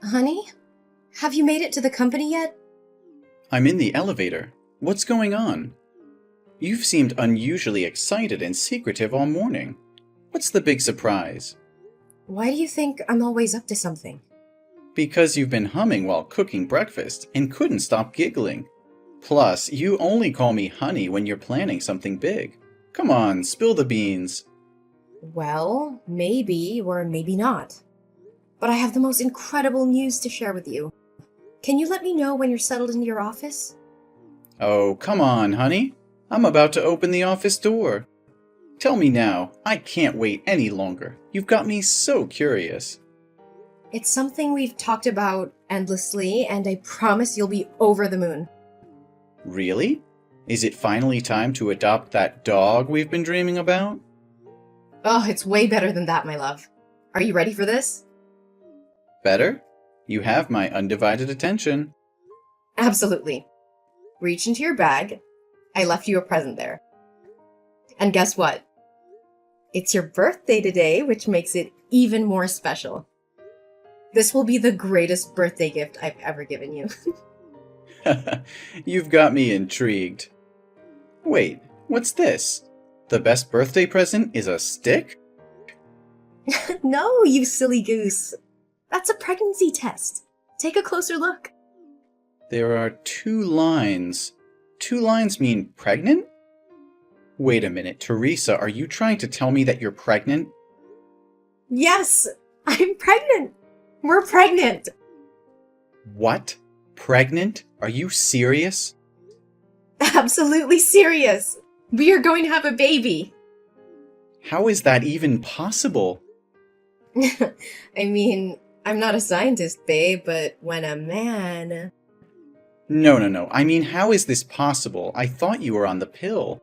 Honey? Have you made it to the company yet? I'm in the elevator. What's going on? You've seemed unusually excited and secretive all morning. What's the big surprise? Why do you think I'm always up to something? Because you've been humming while cooking breakfast and couldn't stop giggling. Plus, you only call me honey when you're planning something big. Come on, spill the beans. Well, maybe or maybe not. But I have the most incredible news to share with you. Can you let me know when you're settled into your office? Oh, come on, honey. I'm about to open the office door. Tell me now. I can't wait any longer. You've got me so curious. It's something we've talked about endlessly, and I promise you'll be over the moon. Really? Is it finally time to adopt that dog we've been dreaming about? Oh, it's way better than that, my love. Are you ready for this? Better? You have my undivided attention. Absolutely. Reach into your bag. I left you a present there. And guess what? It's your birthday today, which makes it even more special. This will be the greatest birthday gift I've ever given you. You've got me intrigued. Wait, what's this? The best birthday present is a stick? No, you silly goose. That's a pregnancy test. Take a closer look. There are 2 lines. 2 lines mean pregnant? Wait a minute, Teresa, are you trying to tell me that you're pregnant? Yes, I'm pregnant. We're pregnant. What? Pregnant? Are you serious? Absolutely serious. We are going to have a baby. How is that even possible? I mean, I'm not a scientist, babe, but when a man... No. I mean, how is this possible? I thought you were on the pill.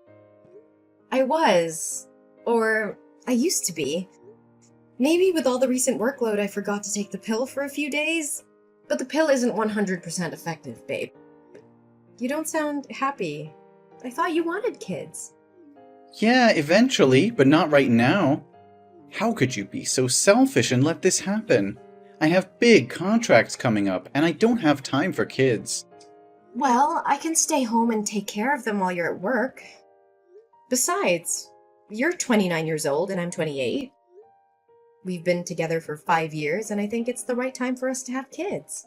I was. Or I used to be. Maybe with all the recent workload I forgot to take the pill for a few days. But the pill isn't 100% effective, babe. You don't sound happy. I thought you wanted kids. Yeah, eventually, but not right now. How could you be so selfish and let this happen? I have big contracts coming up, and I don't have time for kids. Well, I can stay home and take care of them while you're at work. Besides, you're 29 years old and I'm 28. We've been together for 5 years, and I think it's the right time for us to have kids.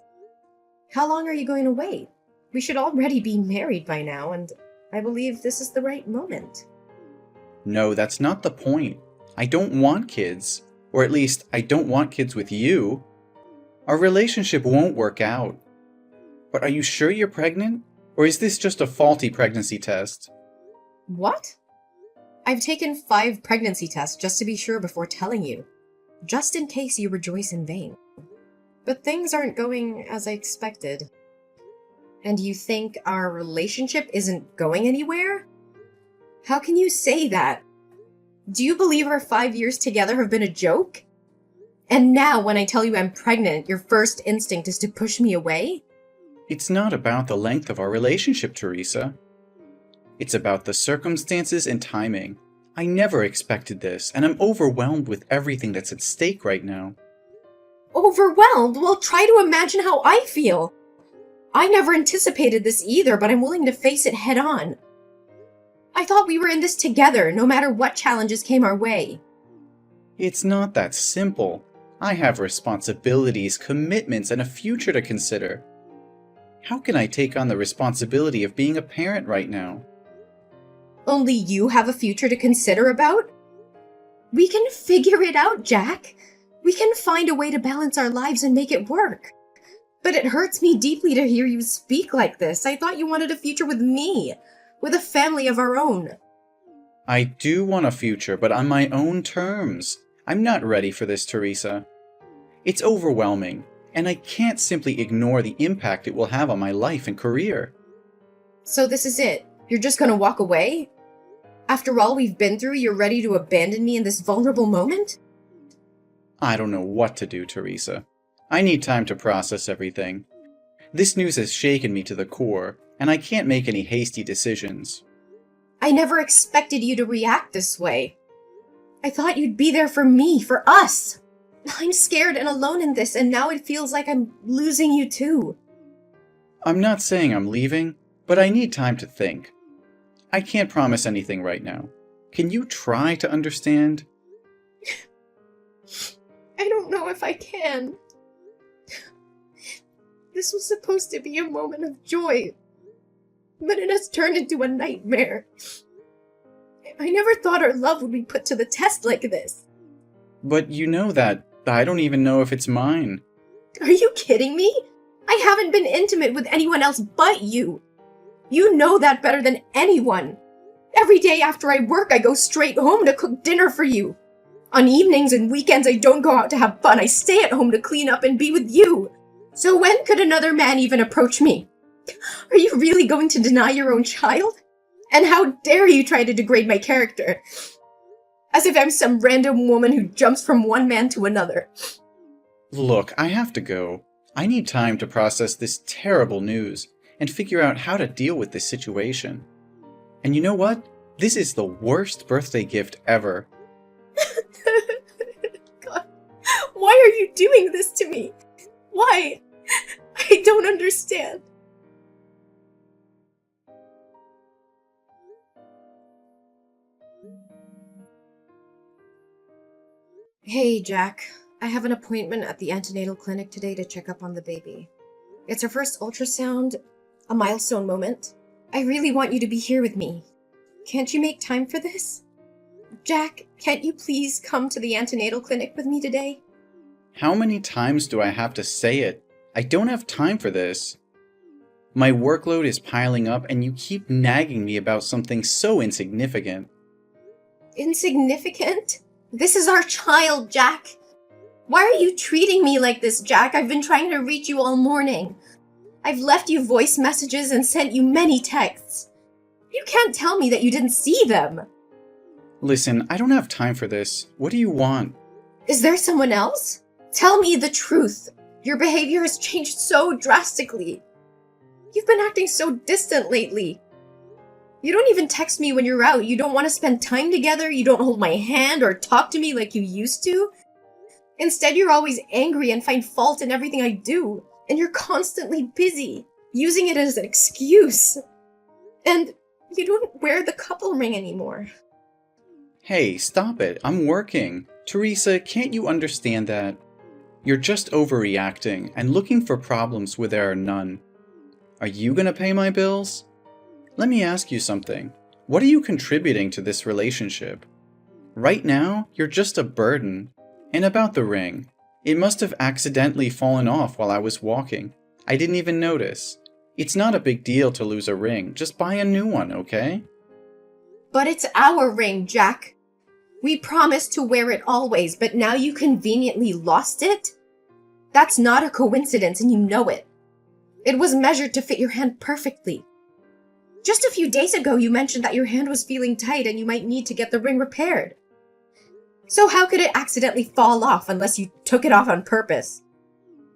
How long are you going to wait? We should already be married by now, and I believe this is the right moment. No, that's not the point. I don't want kids. Or at least, I don't want kids with you. Our relationship won't work out. But are you sure you're pregnant? Or is this just a faulty pregnancy test? What? I've taken 5 pregnancy tests just to be sure before telling you. Just in case you rejoice in vain. But things aren't going as I expected. And you think our relationship isn't going anywhere? How can you say that? Do you believe our 5 years together have been a joke? And now when I tell you I'm pregnant, your first instinct is to push me away? It's not about the length of our relationship, Teresa. It's about the circumstances and timing. I never expected this, and I'm overwhelmed with everything that's at stake right now. Overwhelmed? Well, try to imagine how I feel. I never anticipated this either, but I'm willing to face it head on. I thought we were in this together, no matter what challenges came our way. It's not that simple. I have responsibilities, commitments, and a future to consider. How can I take on the responsibility of being a parent right now? Only you have a future to consider about? We can figure it out, Jack. We can find a way to balance our lives and make it work. But it hurts me deeply to hear you speak like this. I thought you wanted a future with me, with a family of our own. I do want a future, but on my own terms. I'm not ready for this, Teresa. It's overwhelming, and I can't simply ignore the impact it will have on my life and career. So this is it? You're just gonna walk away? After all we've been through, you're ready to abandon me in this vulnerable moment? I don't know what to do, Teresa. I need time to process everything. This news has shaken me to the core, and I can't make any hasty decisions. I never expected you to react this way. I thought you'd be there for me, for us. I'm scared and alone in this, and now it feels like I'm losing you too. I'm not saying I'm leaving, but I need time to think. I can't promise anything right now. Can you try to understand? I don't know if I can. This was supposed to be a moment of joy, but it has turned into a nightmare. I never thought our love would be put to the test like this. But you know that I don't even know if it's mine. Are you kidding me? I haven't been intimate with anyone else but you. You know that better than anyone. Every day after I work, I go straight home to cook dinner for you. On evenings and weekends, I don't go out to have fun. I stay at home to clean up and be with you. So when could another man even approach me? Are you really going to deny your own child? And how dare you try to degrade my character? As if I'm some random woman who jumps from one man to another. Look, I have to go. I need time to process this terrible news and figure out how to deal with this situation. And you know what? This is the worst birthday gift ever. God, why are you doing this to me? Why? I don't understand. Hey, Jack. I have an appointment at the antenatal clinic today to check up on the baby. It's her first ultrasound, a milestone moment. I really want you to be here with me. Can't you make time for this? Jack, can't you please come to the antenatal clinic with me today? How many times do I have to say it? I don't have time for this. My workload is piling up and you keep nagging me about something so insignificant. Insignificant? This is our child, Jack. Why are you treating me like this, Jack? I've been trying to reach you all morning. I've left you voice messages and sent you many texts. You can't tell me that you didn't see them. Listen, I don't have time for this. What do you want? Is there someone else? Tell me the truth. Your behavior has changed so drastically. You've been acting so distant lately. You don't even text me when you're out. You don't want to spend time together. You don't hold my hand or talk to me like you used to. Instead, you're always angry and find fault in everything I do. And you're constantly busy, using it as an excuse. And you don't wear the couple ring anymore. Hey, stop it. I'm working. Teresa, can't you understand that? You're just overreacting and looking for problems where there are none. Are you gonna pay my bills? Let me ask you something. What are you contributing to this relationship? Right now, you're just a burden. And about the ring, it must have accidentally fallen off while I was walking. I didn't even notice. It's not a big deal to lose a ring. Just buy a new one, okay? But it's our ring, Jack. We promised to wear it always, but now you conveniently lost it? That's not a coincidence, and you know it. It was measured to fit your hand perfectly. Just a few days ago, you mentioned that your hand was feeling tight and you might need to get the ring repaired. So how could it accidentally fall off unless you took it off on purpose?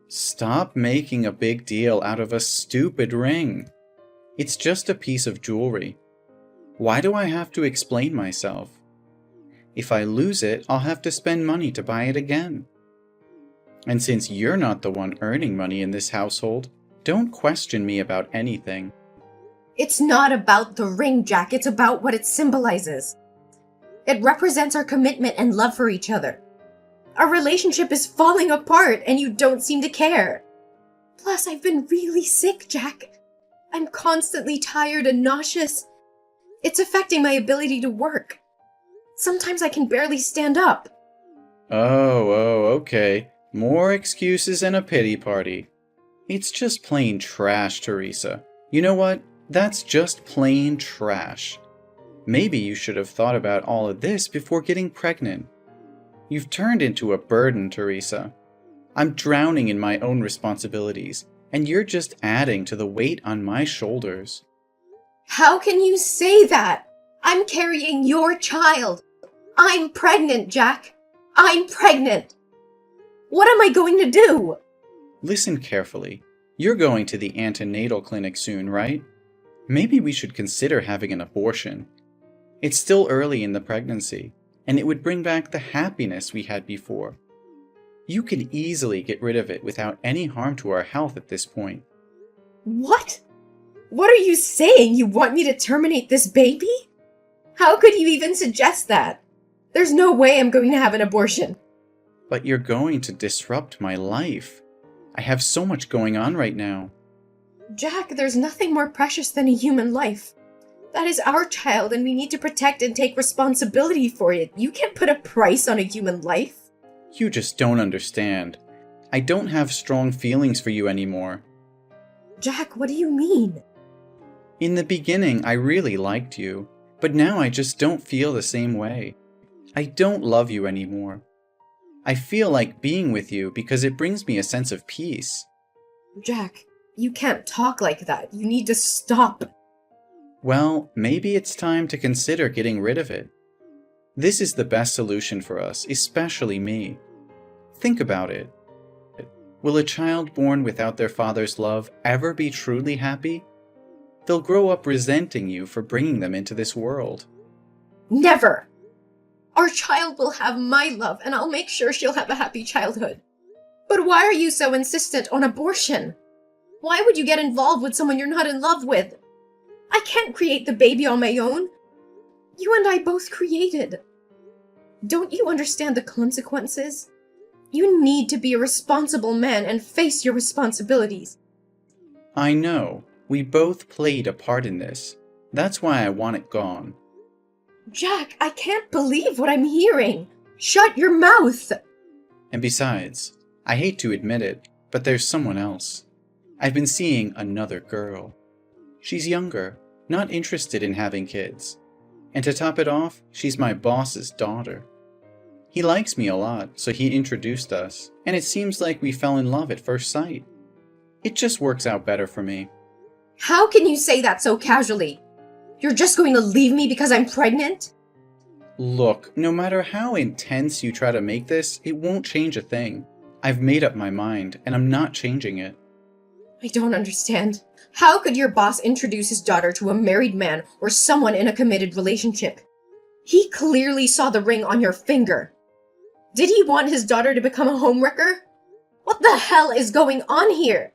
Stop making a big deal out of a stupid ring. It's just a piece of jewelry. Why do I have to explain myself? If I lose it, I'll have to spend money to buy it again. And since you're not the one earning money in this household, don't question me about anything. It's not about the ring, Jack. It's about what it symbolizes. It represents our commitment and love for each other. Our relationship is falling apart and you don't seem to care. Plus, I've been really sick, Jack. I'm constantly tired and nauseous. It's affecting my ability to work. Sometimes I can barely stand up. Oh, okay. More excuses and a pity party. It's just plain trash, Teresa. You know what? That's just plain trash. Maybe you should have thought about all of this before getting pregnant. You've turned into a burden, Teresa. I'm drowning in my own responsibilities, and you're just adding to the weight on my shoulders. How can you say that? I'm carrying your child. I'm pregnant, Jack. I'm pregnant. What am I going to do? Listen carefully. You're going to the antenatal clinic soon, right? Maybe we should consider having an abortion. It's still early in the pregnancy, and it would bring back the happiness we had before. You can easily get rid of it without any harm to our health at this point. What? What are you saying? You want me to terminate this baby? How could you even suggest that? There's no way I'm going to have an abortion. But you're going to disrupt my life. I have so much going on right now. Jack, there's nothing more precious than a human life. That is our child, and we need to protect and take responsibility for it. You can't put a price on a human life. You just don't understand. I don't have strong feelings for you anymore. Jack, what do you mean? In the beginning, I really liked you, but now I just don't feel the same way. I don't love you anymore. I feel like being with you because it brings me a sense of peace. Jack, you can't talk like that. You need to stop. Well, maybe it's time to consider getting rid of it. This is the best solution for us, especially me. Think about it. Will a child born without their father's love ever be truly happy? They'll grow up resenting you for bringing them into this world. Never! Our child will have my love, and I'll make sure she'll have a happy childhood. But why are you so insistent on abortion? Why would you get involved with someone you're not in love with? I can't create the baby on my own. You and I both created. Don't you understand the consequences? You need to be a responsible man and face your responsibilities. I know. We both played a part in this. That's why I want it gone. Jack, I can't believe what I'm hearing. Shut your mouth! And besides, I hate to admit it, but there's someone else. I've been seeing another girl. She's younger, not interested in having kids. And to top it off, she's my boss's daughter. He likes me a lot, so he introduced us, and it seems like we fell in love at first sight. It just works out better for me. How can you say that so casually? You're just going to leave me because I'm pregnant? Look, no matter how intense you try to make this, it won't change a thing. I've made up my mind, and I'm not changing it. I don't understand. How could your boss introduce his daughter to a married man or someone in a committed relationship? He clearly saw the ring on your finger. Did he want his daughter to become a homewrecker? What the hell is going on here?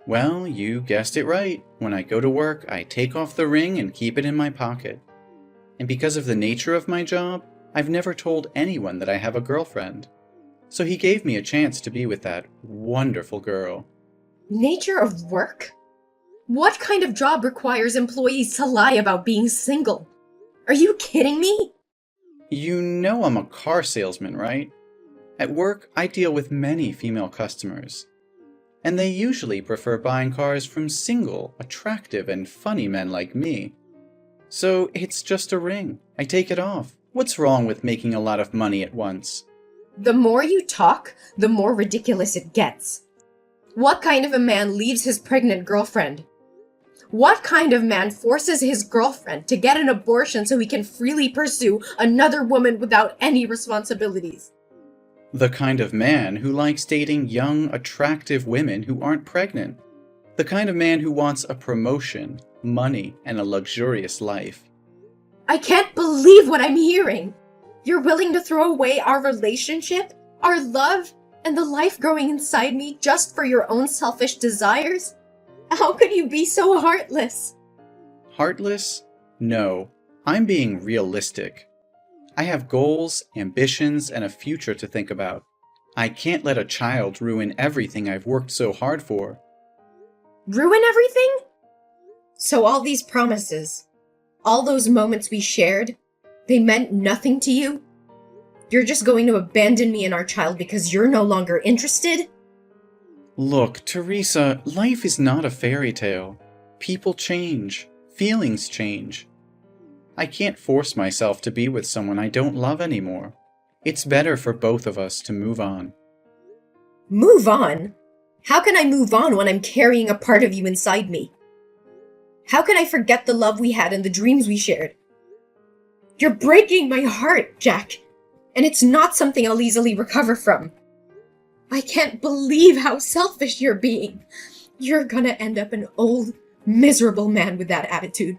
Well, you guessed it right. When I go to work, I take off the ring and keep it in my pocket. And because of the nature of my job, I've never told anyone that I have a girlfriend. So he gave me a chance to be with that wonderful girl. Nature of work? What kind of job requires employees to lie about being single? Are you kidding me? You know I'm a car salesman, right? At work, I deal with many female customers. And they usually prefer buying cars from single, attractive, and funny men like me. So it's just a ring. I take it off. What's wrong with making a lot of money at once? The more you talk, the more ridiculous it gets. What kind of a man leaves his pregnant girlfriend? What kind of man forces his girlfriend to get an abortion so he can freely pursue another woman without any responsibilities? The kind of man who likes dating young, attractive women who aren't pregnant. The kind of man who wants a promotion, money, and a luxurious life. I can't believe what I'm hearing. You're willing to throw away our relationship, our love, and the life growing inside me just for your own selfish desires? How could you be so heartless? Heartless? No, I'm being realistic. I have goals, ambitions, and a future to think about. I can't let a child ruin everything I've worked so hard for. Ruin everything? So all these promises, all those moments we shared, they meant nothing to you? You're just going to abandon me and our child because you're no longer interested? Look, Teresa, life is not a fairy tale. People change. Feelings change. I can't force myself to be with someone I don't love anymore. It's better for both of us to move on. Move on? How can I move on when I'm carrying a part of you inside me? How can I forget the love we had and the dreams we shared? You're breaking my heart, Jack, and it's not something I'll easily recover from. I can't believe how selfish you're being. You're gonna end up an old, miserable man with that attitude.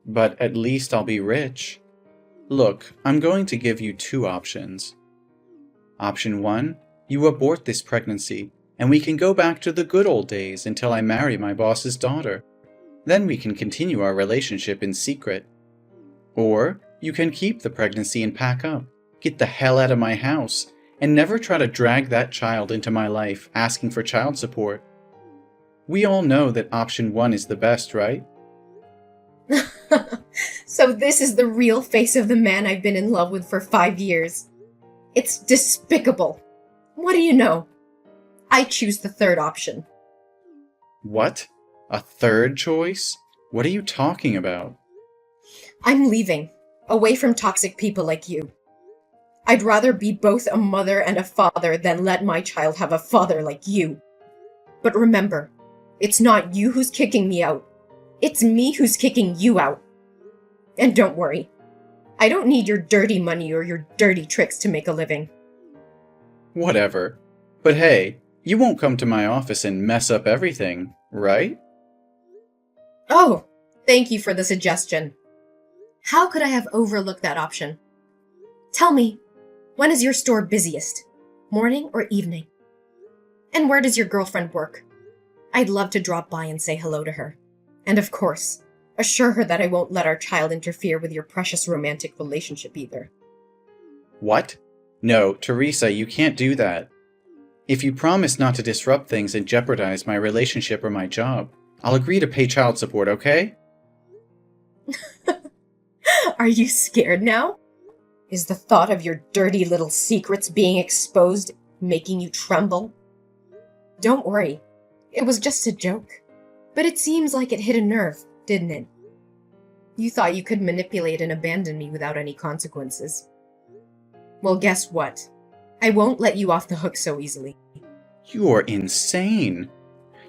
But at least I'll be rich. Look, I'm going to give you two options. Option 1, You abort this pregnancy, and we can go back to the good old days until I marry my boss's daughter. Then we can continue our relationship in secret. Or you can keep the pregnancy and pack up, get the hell out of my house, and never try to drag that child into my life asking for child support. We all know that option 1 is the best, right? So this is the real face of the man I've been in love with for 5 years. It's despicable. What do you know? I choose the third option. What? A third choice? What are you talking about? I'm leaving, away from toxic people like you. I'd rather be both a mother and a father than let my child have a father like you. But remember, it's not you who's kicking me out. It's me who's kicking you out. And don't worry, I don't need your dirty money or your dirty tricks to make a living. Whatever. But hey, you won't come to my office and mess up everything, right? Oh, thank you for the suggestion. How could I have overlooked that option? Tell me, when is your store busiest? Morning or evening? And where does your girlfriend work? I'd love to drop by and say hello to her. And of course, assure her that I won't let our child interfere with your precious romantic relationship either. What? No, Teresa, you can't do that. If you promise not to disrupt things and jeopardize my relationship or my job, I'll agree to pay child support, okay? Are you scared now? Is the thought of your dirty little secrets being exposed making you tremble? Don't worry, it was just a joke. But it seems like it hit a nerve, didn't it? You thought you could manipulate and abandon me without any consequences. Well, guess what? I won't let you off the hook so easily. You're insane.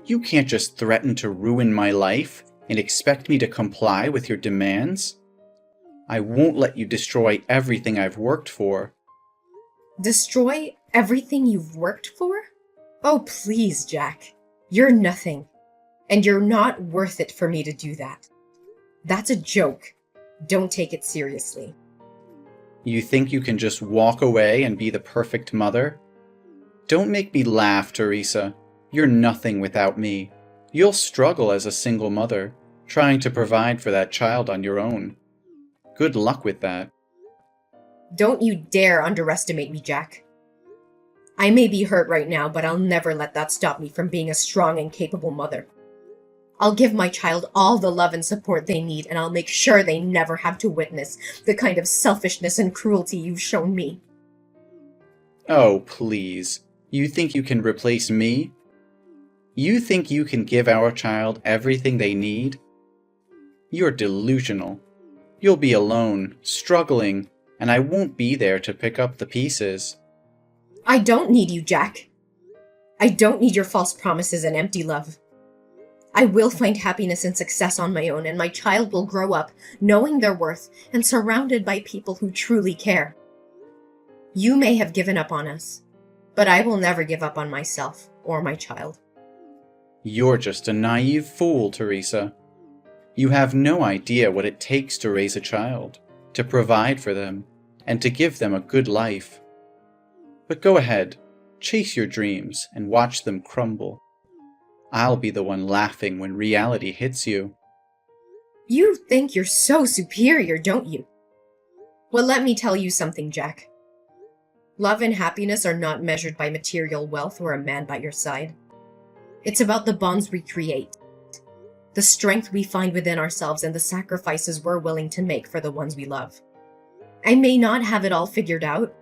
You can't just threaten to ruin my life and expect me to comply with your demands. I won't let you destroy everything I've worked for. Destroy everything you've worked for? Oh, please, Jack. You're nothing. And you're not worth it for me to do that. That's a joke. Don't take it seriously. You think you can just walk away and be the perfect mother? Don't make me laugh, Teresa. You're nothing without me. You'll struggle as a single mother, trying to provide for that child on your own. Good luck with that. Don't you dare underestimate me, Jack. I may be hurt right now, but I'll never let that stop me from being a strong and capable mother. I'll give my child all the love and support they need, and I'll make sure they never have to witness the kind of selfishness and cruelty you've shown me. Oh, please. You think you can replace me? You think you can give our child everything they need? You're delusional. You'll be alone, struggling, and I won't be there to pick up the pieces. I don't need you, Jack. I don't need your false promises and empty love. I will find happiness and success on my own, and my child will grow up knowing their worth and surrounded by people who truly care. You may have given up on us, but I will never give up on myself or my child. You're just a naive fool, Teresa. You have no idea what it takes to raise a child, to provide for them, and to give them a good life. But go ahead, chase your dreams and watch them crumble. I'll be the one laughing when reality hits you. You think you're so superior, don't you? Well, let me tell you something, Jack. Love and happiness are not measured by material wealth or a man by your side. It's about the bonds we create, the strength we find within ourselves, and the sacrifices we're willing to make for the ones we love. I may not have it all figured out,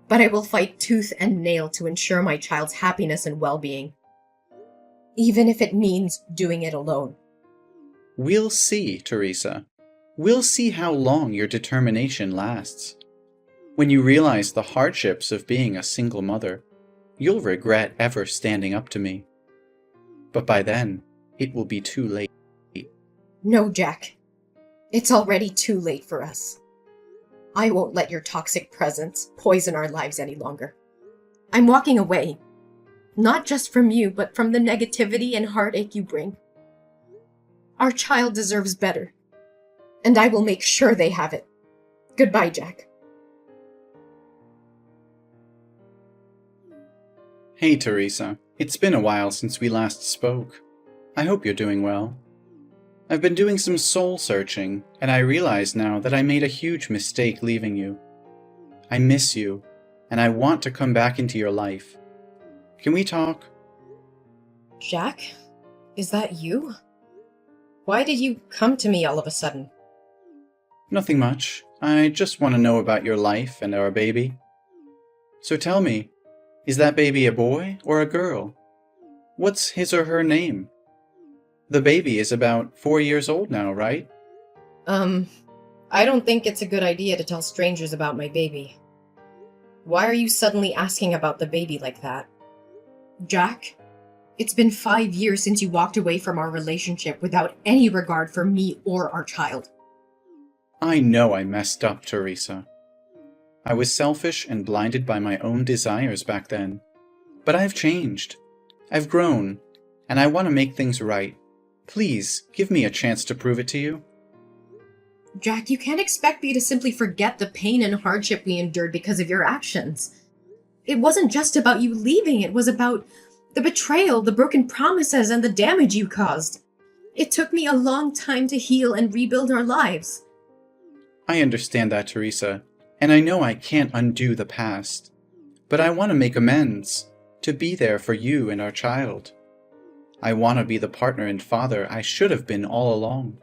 but I will fight tooth and nail to ensure my child's happiness and well-being. Even if it means doing it alone. We'll see, Teresa. We'll see how long your determination lasts. When you realize the hardships of being a single mother, you'll regret ever standing up to me. But by then, it will be too late. No, Jack. It's already too late for us. I won't let your toxic presence poison our lives any longer. I'm walking away. Not just from you, but from the negativity and heartache you bring. Our child deserves better, and I will make sure they have it. Goodbye, Jack. Hey, Teresa. It's been a while since we last spoke. I hope you're doing well. I've been doing some soul searching, and I realize now that I made a huge mistake leaving you. I miss you, and I want to come back into your life. Can we talk? Jack? Is that you? Why did you come to me all of a sudden? Nothing much. I just want to know about your life and our baby. So tell me, is that baby a boy or a girl? What's his or her name? The baby is about 4 years old now, right? I don't think it's a good idea to tell strangers about my baby. Why are you suddenly asking about the baby like that? Jack, it's been 5 years since you walked away from our relationship without any regard for me or our child. I know I messed up, Teresa. I was selfish and blinded by my own desires back then. But I've changed. I've grown, and I want to make things right. Please, give me a chance to prove it to you. Jack, you can't expect me to simply forget the pain and hardship we endured because of your actions. It wasn't just about you leaving, it was about the betrayal, the broken promises, and the damage you caused. It took me a long time to heal and rebuild our lives. I understand that, Teresa, and I know I can't undo the past. But I want to make amends, to be there for you and our child. I want to be the partner and father I should have been all along.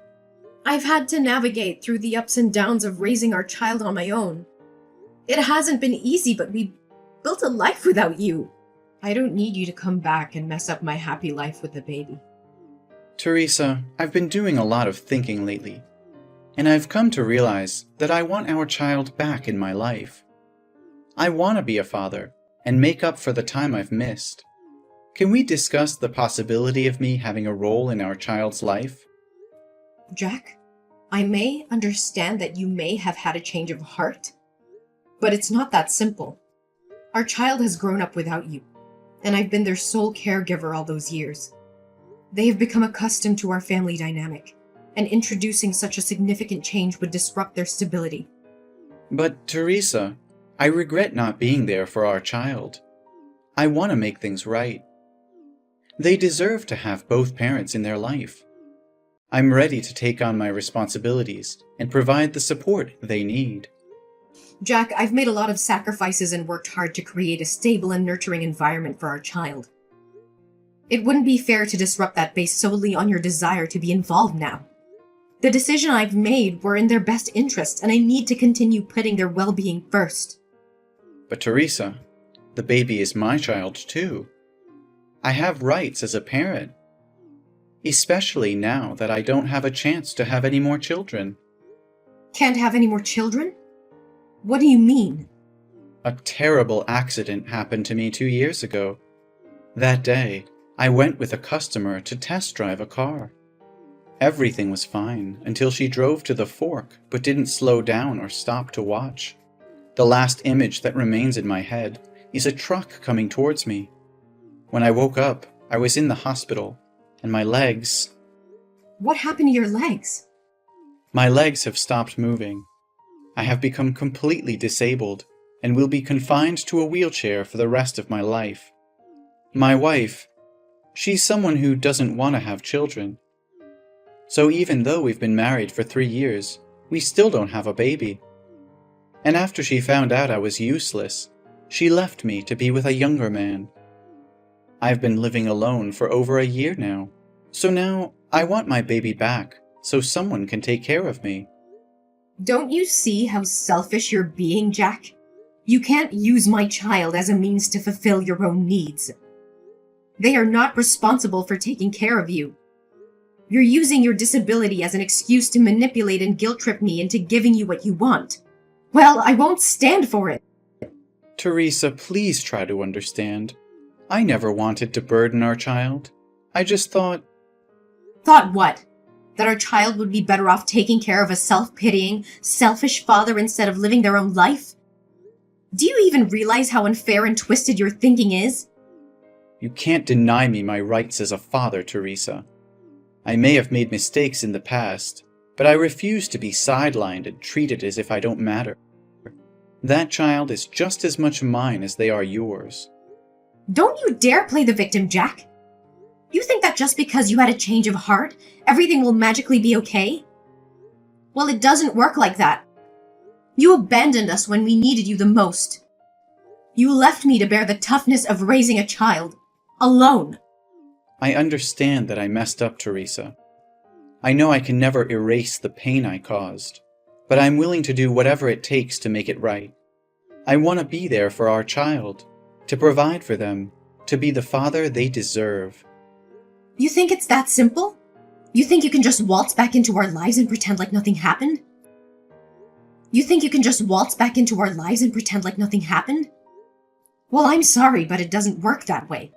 I've had to navigate through the ups and downs of raising our child on my own. It hasn't been easy, but we built a life without you. I don't need you to come back and mess up my happy life with the baby. Teresa, I've been doing a lot of thinking lately, and I've come to realize that I want our child back in my life. I want to be a father and make up for the time I've missed. Can we discuss the possibility of me having a role in our child's life? Jack, I may understand that you may have had a change of heart, but it's not that simple. Our child has grown up without you, and I've been their sole caregiver all those years. They have become accustomed to our family dynamic, and introducing such a significant change would disrupt their stability. But, Teresa, I regret not being there for our child. I want to make things right. They deserve to have both parents in their life. I'm ready to take on my responsibilities and provide the support they need. Jack, I've made a lot of sacrifices and worked hard to create a stable and nurturing environment for our child. It wouldn't be fair to disrupt that based solely on your desire to be involved now. The decision I've made were in their best interest, and I need to continue putting their well-being first. But Teresa, the baby is my child too. I have rights as a parent, especially now that I don't have a chance to have any more children. Can't have any more children? What do you mean? A terrible accident happened to me 2 years ago. That day, I went with a customer to test drive a car. Everything was fine until she drove to the fork but didn't slow down or stop to watch. The last image that remains in my head is a truck coming towards me. When I woke up, I was in the hospital, and my legs... What happened to your legs? My legs have stopped moving. I have become completely disabled and will be confined to a wheelchair for the rest of my life. My wife, she's someone who doesn't want to have children. So even though we've been married for 3 years, we still don't have a baby. And after she found out I was useless, she left me to be with a younger man. I've been living alone for over a year now, so now I want my baby back so someone can take care of me. Don't you see how selfish you're being, Jack? You can't use my child as a means to fulfill your own needs. They are not responsible for taking care of you. You're using your disability as an excuse to manipulate and guilt-trip me into giving you what you want. Well, I won't stand for it. Teresa, please try to understand. I never wanted to burden our child. I just thought... Thought what? That our child would be better off taking care of a self-pitying, selfish father instead of living their own life? Do you even realize how unfair and twisted your thinking is? You can't deny me my rights as a father, Teresa. I may have made mistakes in the past, but I refuse to be sidelined and treated as if I don't matter. That child is just as much mine as they are yours. Don't you dare play the victim, Jack! You think that just because you had a change of heart, everything will magically be okay? Well, it doesn't work like that. You abandoned us when we needed you the most. You left me to bear the toughness of raising a child, alone. I understand that I messed up, Teresa. I know I can never erase the pain I caused, but I'm willing to do whatever it takes to make it right. I want to be there for our child, to provide for them, to be the father they deserve. You think it's that simple? You think you can just waltz back into our lives and pretend like nothing happened? You think you can just waltz back into our lives and pretend like nothing happened? Well, I'm sorry, but it doesn't work that way.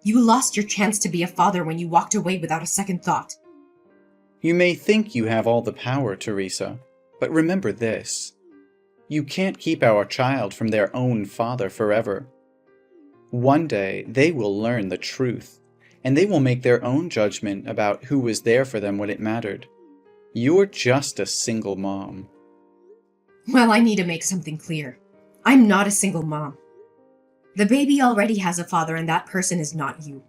You lost your chance to be a father when you walked away without a second thought. You may think you have all the power, Teresa, but remember this. You can't keep our child from their own father forever. One day, they will learn the truth, and they will make their own judgment about who was there for them when it mattered. You're just a single mom. Well, I need to make something clear. I'm not a single mom. The baby already has a father, and that person is not you.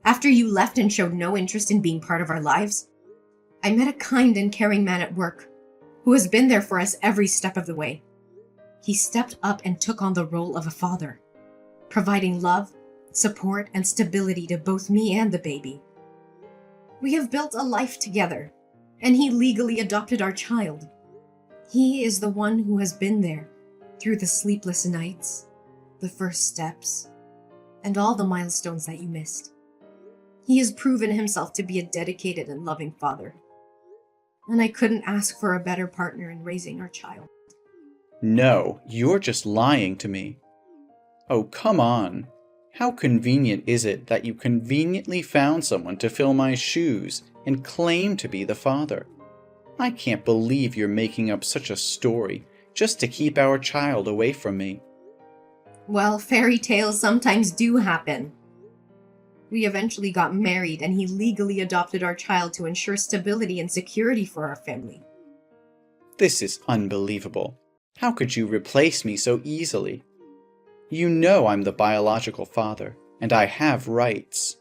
After you left and showed no interest in being part of our lives, I met a kind and caring man at work who has been there for us every step of the way. He stepped up and took on the role of a father, providing love, support, and stability to both me and the baby. We have built a life together, and he legally adopted our child. He is the one who has been there through the sleepless nights, the first steps, and all the milestones that you missed. He has proven himself to be a dedicated and loving father. And I couldn't ask for a better partner in raising our child. No, you're just lying to me. Oh, come on. How convenient is it that you conveniently found someone to fill my shoes and claim to be the father? I can't believe you're making up such a story just to keep our child away from me. Well, fairy tales sometimes do happen. We eventually got married, and he legally adopted our child to ensure stability and security for our family. This is unbelievable. How could you replace me so easily? You know I'm the biological father, and I have rights.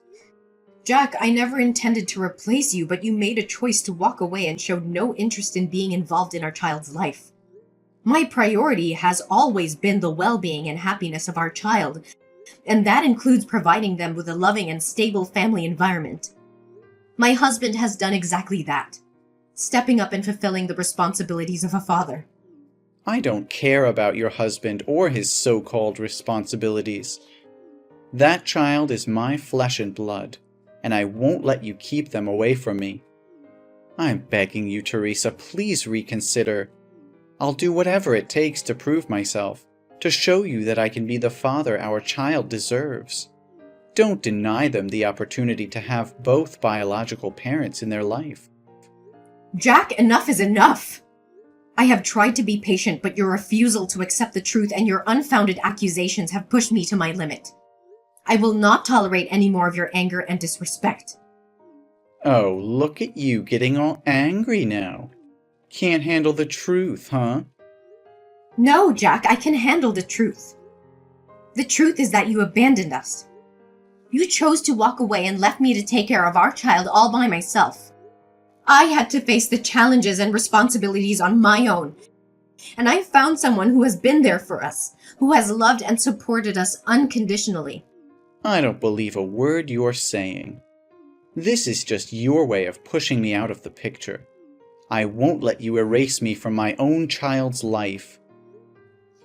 Jack, I never intended to replace you, but you made a choice to walk away and showed no interest in being involved in our child's life. My priority has always been the well-being and happiness of our child, and that includes providing them with a loving and stable family environment. My husband has done exactly that, stepping up and fulfilling the responsibilities of a father. I don't care about your husband or his so-called responsibilities. That child is my flesh and blood, and I won't let you keep them away from me. I'm begging you, Teresa, please reconsider. I'll do whatever it takes to prove myself, to show you that I can be the father our child deserves. Don't deny them the opportunity to have both biological parents in their life. Jack, enough is enough! I have tried to be patient, but your refusal to accept the truth and your unfounded accusations have pushed me to my limit. I will not tolerate any more of your anger and disrespect. Oh, look at you getting all angry now. Can't handle the truth, huh? No, Jack, I can handle the truth. The truth is that you abandoned us. You chose to walk away and left me to take care of our child all by myself. I had to face the challenges and responsibilities on my own. And I found someone who has been there for us, who has loved and supported us unconditionally. I don't believe a word you're saying. This is just your way of pushing me out of the picture. I won't let you erase me from my own child's life.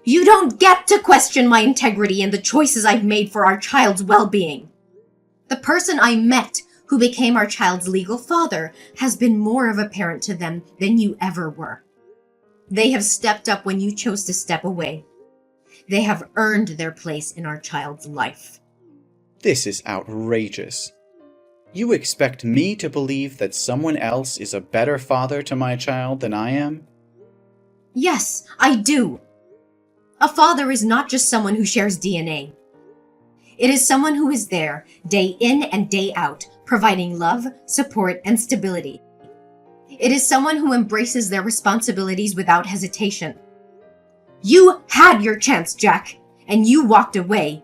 You don't get to question my integrity and the choices I've made for our child's well-being. The person I met who became our child's legal father has been more of a parent to them than you ever were. They have stepped up when you chose to step away. They have earned their place in our child's life. This is outrageous. You expect me to believe that someone else is a better father to my child than I am? Yes, I do. A father is not just someone who shares DNA. It is someone who is there, day in and day out, providing love, support, and stability. It is someone who embraces their responsibilities without hesitation. You had your chance, Jack, and you walked away.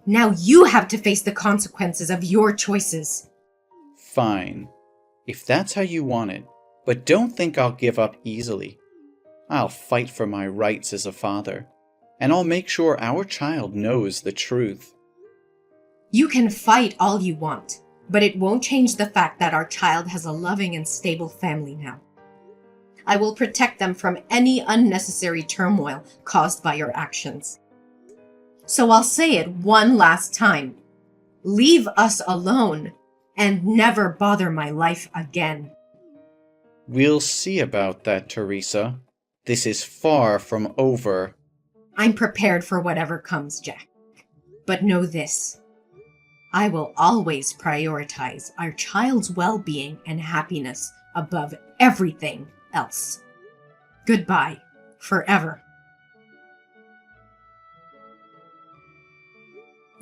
Now you have to face the consequences of your choices. Fine, if that's how you want it, but don't think I'll give up easily. I'll fight for my rights as a father, and I'll make sure our child knows the truth. You can fight all you want, but it won't change the fact that our child has a loving and stable family now. I will protect them from any unnecessary turmoil caused by your actions. So I'll say it one last time. Leave us alone and never bother my life again. We'll see about that, Teresa. This is far from over. I'm prepared for whatever comes, Jack. But know this. I will always prioritize our child's well-being and happiness above everything else. Goodbye, forever.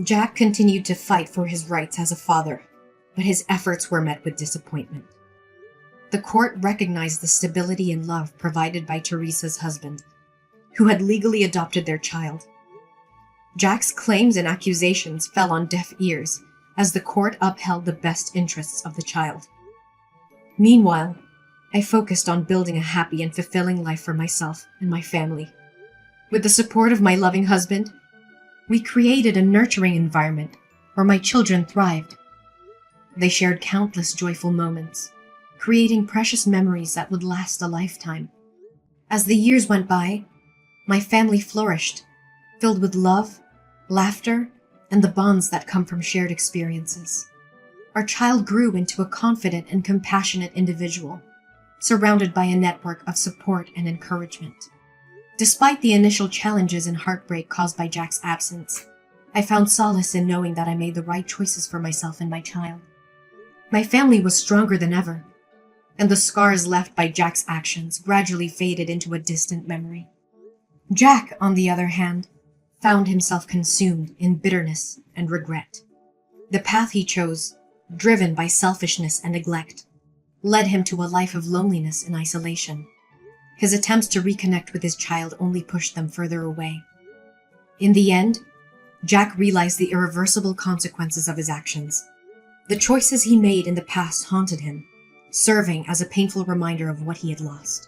Jack continued to fight for his rights as a father, but his efforts were met with disappointment. The court recognized the stability and love provided by Teresa's husband, who had legally adopted their child. Jack's claims and accusations fell on deaf ears as the court upheld the best interests of the child. Meanwhile, I focused on building a happy and fulfilling life for myself and my family. With the support of my loving husband, we created a nurturing environment where my children thrived. They shared countless joyful moments, creating precious memories that would last a lifetime. As the years went by, my family flourished, filled with love, laughter, and the bonds that come from shared experiences. Our child grew into a confident and compassionate individual, surrounded by a network of support and encouragement. Despite the initial challenges and heartbreak caused by Jack's absence, I found solace in knowing that I made the right choices for myself and my child. My family was stronger than ever, and the scars left by Jack's actions gradually faded into a distant memory. Jack, on the other hand, found himself consumed in bitterness and regret. The path he chose, driven by selfishness and neglect, led him to a life of loneliness and isolation. His attempts to reconnect with his child only pushed them further away. In the end, Jack realized the irreversible consequences of his actions. The choices he made in the past haunted him, serving as a painful reminder of what he had lost.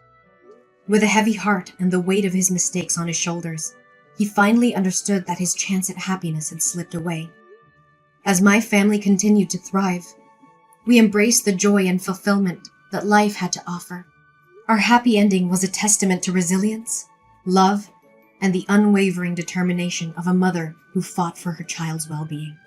With a heavy heart and the weight of his mistakes on his shoulders, he finally understood that his chance at happiness had slipped away. As my family continued to thrive, we embraced the joy and fulfillment that life had to offer. Our happy ending was a testament to resilience, love, and the unwavering determination of a mother who fought for her child's well-being.